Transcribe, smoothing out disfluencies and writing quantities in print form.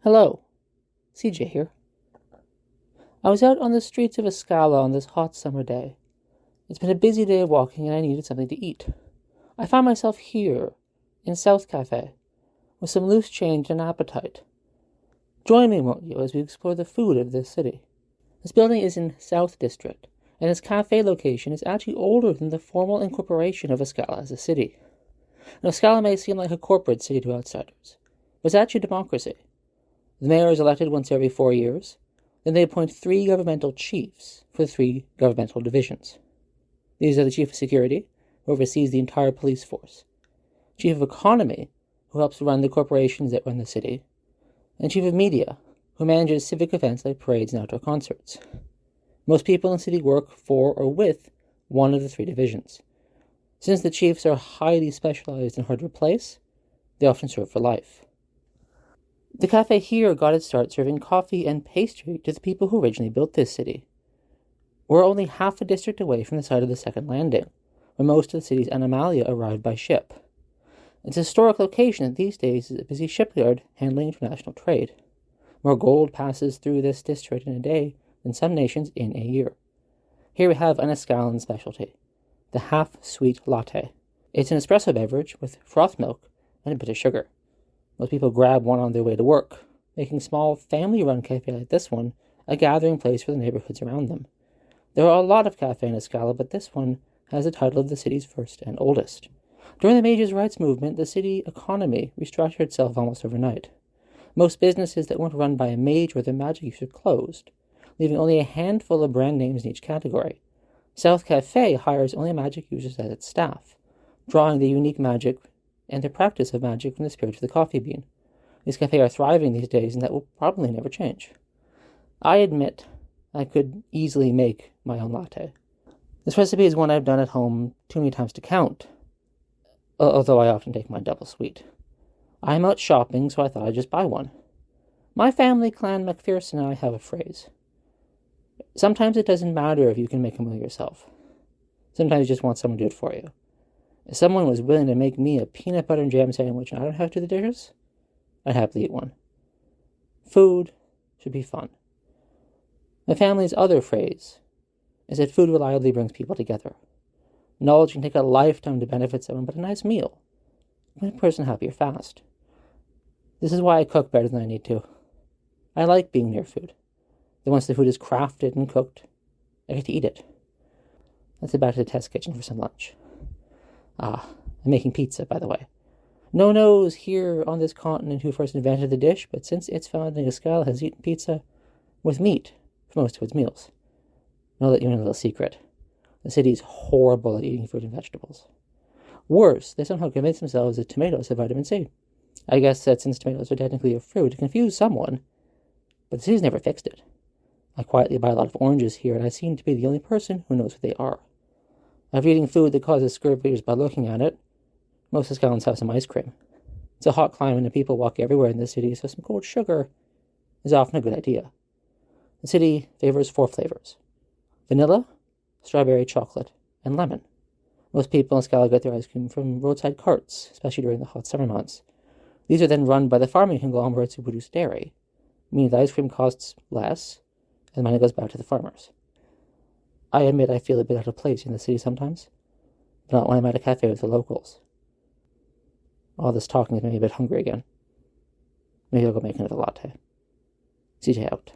Hello, CJ here. I was out on the streets of Ascala on this hot summer day. It's been a busy day of walking and I needed something to eat. I found myself here, in South Cafe, with some loose change and appetite. Join me, won't you, as we explore the food of this city. This building is in South District, and its cafe location is actually older than the formal incorporation of Ascala as a city. Now, Ascala may seem like a corporate city to outsiders, but it's actually a democracy. The mayor is elected once every 4 years. Then they appoint 3 governmental chiefs for the 3 governmental divisions. These are the Chief of Security, who oversees the entire police force, Chief of Economy, who helps run the corporations that run the city, and Chief of Media, who manages civic events like parades and outdoor concerts. Most people in the city work for or with one of the 3 divisions. Since the chiefs are highly specialized and hard to replace, they often serve for life. The cafe here got its start serving coffee and pastry to the people who originally built this city. We're only half a district away from the site of the second landing, where most of the city's animalia arrived by ship. It's a historic location that these days is a busy shipyard handling international trade. More gold passes through this district in a day than some nations in a year. Here we have an Ascalan specialty, the half-sweet latte. It's an espresso beverage with froth milk and a bit of sugar. Most people grab one on their way to work, making small family-run cafes like this one a gathering place for the neighborhoods around them. There are a lot of cafes in Ascala, but this one has the title of the city's first and oldest. During the Majors' Rights Movement, the city economy restructured itself almost overnight. Most businesses that weren't run by a mage or their magic user closed, leaving only a handful of brand names in each category. South Cafe hires only magic users as its staff, drawing the unique magic and the practice of magic from the spirit of the coffee bean. These cafes are thriving these days, and that will probably never change. I admit I could easily make my own latte. This recipe is one I've done at home too many times to count, although I often take mine double sweet. I'm out shopping, so I thought I'd just buy one. My family clan Mcpherson and I have a phrase. Sometimes it doesn't matter if you can make a meal yourself. Sometimes you just want someone to do it for you. If someone was willing to make me a peanut butter and jam sandwich and I don't have to do the dishes, I'd happily eat one. Food should be fun. My family's other phrase is that food reliably brings people together. Knowledge can take a lifetime to benefit someone, but a nice meal can make a person happier fast. This is why I cook better than I need to. I like being near food. Then once the food is crafted and cooked, I get to eat it. Let's head back to the test kitchen for some lunch. I'm making pizza, by the way. No knows here on this continent who first invented the dish, but since its founding, Ascala has eaten pizza with meat for most of its meals. Know that you're in a little secret. The city's horrible at eating fruit and vegetables. Worse, they somehow convince themselves that tomatoes have vitamin C. I guess that since tomatoes are technically a fruit, it confused someone, but the city's never fixed it. I quietly buy a lot of oranges here, and I seem to be the only person who knows what they are. After eating food that causes scurvy just by looking at it, most Ascalans have some ice cream. It's a hot climate and people walk everywhere in the city, so some cold sugar is often a good idea. The city favors 4 flavors: vanilla, strawberry, chocolate, and lemon. Most people in Ascala get their ice cream from roadside carts, especially during the hot summer months. These are then run by the farming conglomerates who produce dairy, meaning the ice cream costs less, and the money goes back to the farmers. I admit I feel a bit out of place in the city sometimes, but not when I'm at a cafe with the locals. All this talking has made me a bit hungry again. Maybe I'll go make another latte. CJ out.